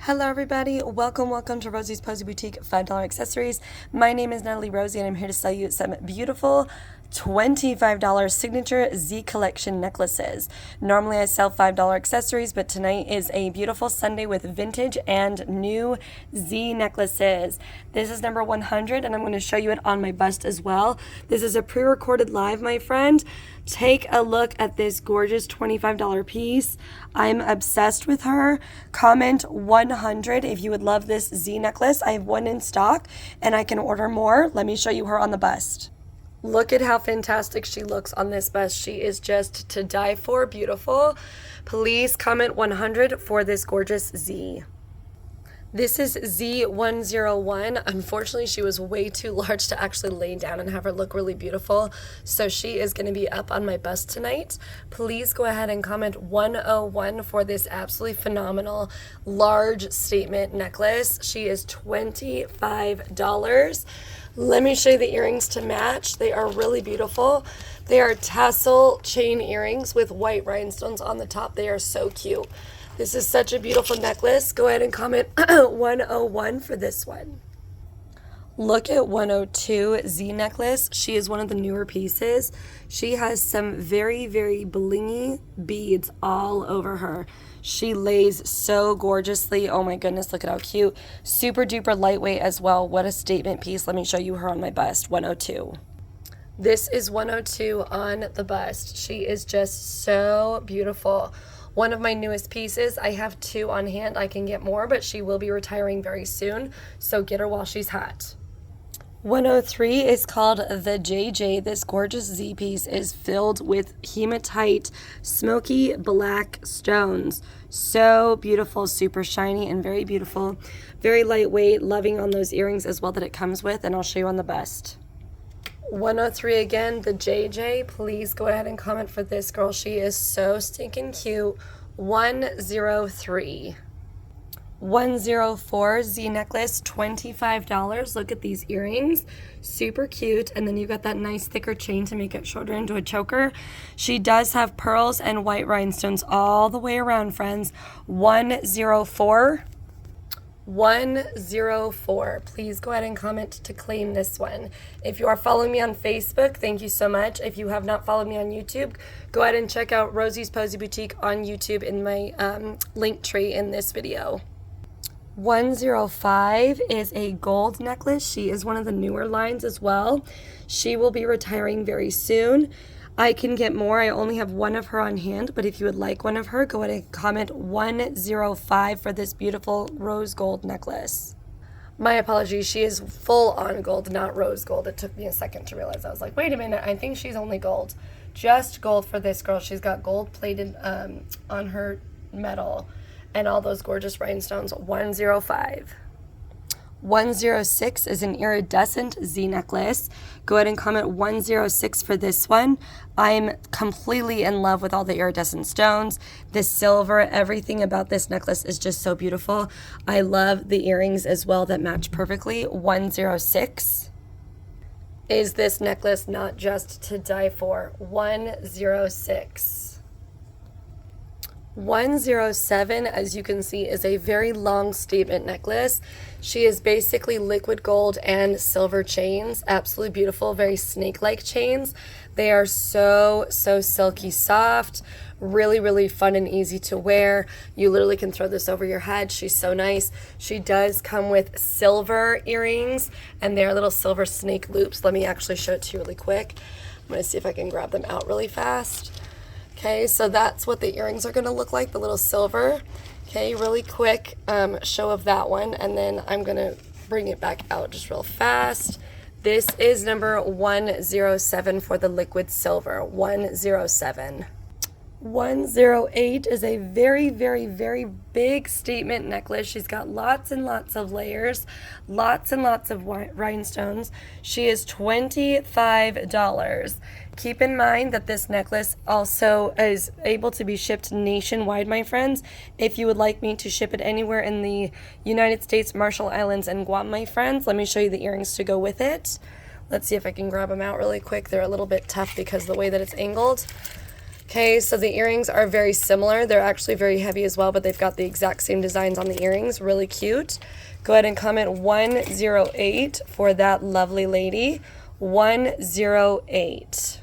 Hello everybody, welcome to Rosie's Pozie Boutique $5 accessories. My name is Natalie Rozie and I'm here to sell you some beautiful $25 signature Z collection necklaces. Normally I sell $5 accessories, but tonight is a beautiful Sunday with vintage and new Z necklaces. This is number 100 and I'm going to show you it on my bust as well. This is a pre-recorded live, my friend. Take a look at this gorgeous $25 piece. I'm obsessed with her. Comment 100 if you would love this Z necklace. I have one in stock and I can order more. Let me show you her on the bust. Look at how fantastic she looks on this bust. She is just to die for, beautiful. Please comment 100 for this gorgeous Z. This is Z101. Unfortunately, she was way too large to actually lay down and have her look really beautiful. So she is going to be up on my bust tonight. Please go ahead and comment 101 for this absolutely phenomenal large statement necklace. She is $25. Let me show you the earrings to match. They are really beautiful. They are tassel chain earrings with white rhinestones on the top. They are so cute. This is such a beautiful necklace. Go ahead and comment 101 for this one. Look at 102 Z necklace. She is one of the newer pieces. She has some very blingy beads all over her. She lays so gorgeously. Oh my goodness, look at how cute. Super duper lightweight as well. What a statement piece. Let me show you her on my bust, 102. This is 102 on the bust. She is just so beautiful. One of my newest pieces. I have two on hand. I can get more, but she will be retiring very soon, so get her while she's hot. 103 is called the JJ. This gorgeous Z piece is filled with hematite, smoky black stones. So beautiful, super shiny and very beautiful. Very lightweight, loving on those earrings as well that it comes with, and I'll show you on the bust. 103 again, the JJ. Please go ahead and comment for this girl. She is so stinking cute. 103. 104 Z necklace, $25. Look at these earrings, super cute. And then you got that nice thicker chain to make it shorter into a choker. She does have pearls and white rhinestones all the way around, friends. 104. 104. Please go ahead and comment to claim this one. If you are following me on Facebook, thank you so much. If you have not followed me on YouTube, go ahead and check out Rosie's Pozie Boutique on YouTube in my link tree in this video. 105 is a gold necklace. She is one of the newer lines as well. She will be retiring very soon. I can get more. I only have one of her on hand, but if you would like one of her, go ahead and comment 105 for this beautiful rose gold necklace. My apologies. She is full on gold, not rose gold. It took me a second to realize. I was like, wait a minute. I think she's only gold. Just gold for this girl. She's got gold plated on her metal and all those gorgeous rhinestones. 105. 106 is an iridescent Z necklace. Go ahead and comment 106 for this one. I'm completely in love with all the iridescent stones. The silver, everything about this necklace is just so beautiful. I love the earrings as well that match perfectly. 106. Is this necklace not just to die for? 106. 107, as you can see, is a very long statement necklace. She is basically liquid gold and silver chains. Absolutely beautiful, very snake-like chains. They are so silky soft, really fun and easy to wear. You literally can throw this over your head. She's so nice. She does come with silver earrings, and they're little silver snake loops. Let me actually show it to you really quick. I'm going to see if I can grab them out really fast. Okay, so that's what the earrings are going to look like, the little silver. Okay, really quick show of that one, and then I'm going to bring it back out just real fast. This is number 107 for the liquid silver, 107. 108 is a very big statement necklace. She's got lots and lots of layers, lots and lots of rhinestones. She is $25. Keep in mind that this necklace also is able to be shipped nationwide, my friends. If you would like me to ship it anywhere in the United States, Marshall Islands, and Guam, my friends, let me show you the earrings to go with it. Let's see if I can grab them out really quick. They're a little bit tough because of the way that it's angled. Okay, so the earrings are very similar. They're actually very heavy as well, but they've got the exact same designs on the earrings. Really cute. Go ahead and comment 108 for that lovely lady. 108.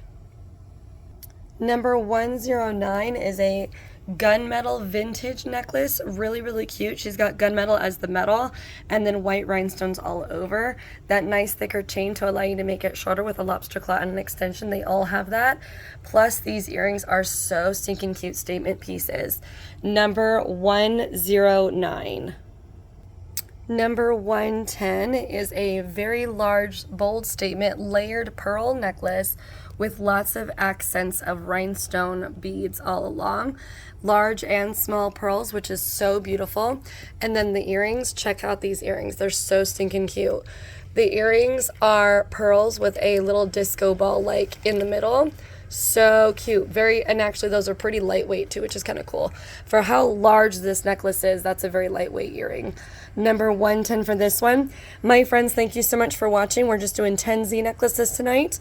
Number 109 is a gunmetal vintage necklace. Really, really cute. She's got gunmetal as the metal and then white rhinestones all over. That nice thicker chain to allow you to make it shorter with a lobster claw and an extension. They all have that. Plus, these earrings are so stinking cute statement pieces. Number 109. Number 110 is a very large, bold statement layered pearl necklace with lots of accents of rhinestone beads all along. Large and small pearls, which is so beautiful. And then the earrings, check out these earrings. They're so stinking cute. The earrings are pearls with a little disco ball like in the middle. So cute. And actually those are pretty lightweight too, which is kind of cool. For how large this necklace is, that's a very lightweight earring. Number 110 for this one. My friends, thank you so much for watching. We're just doing 10 Z necklaces tonight.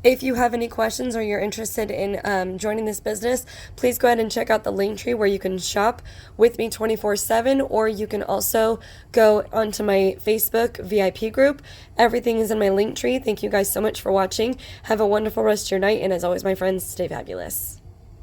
If you have any questions or you're interested in joining this business, please go ahead and check out the linktree where you can shop with me 24/7, or you can also go onto my Facebook VIP group. Everything is in my linktree. Thank you guys so much for watching. Have a wonderful rest of your night, and as always, my friends, stay fabulous.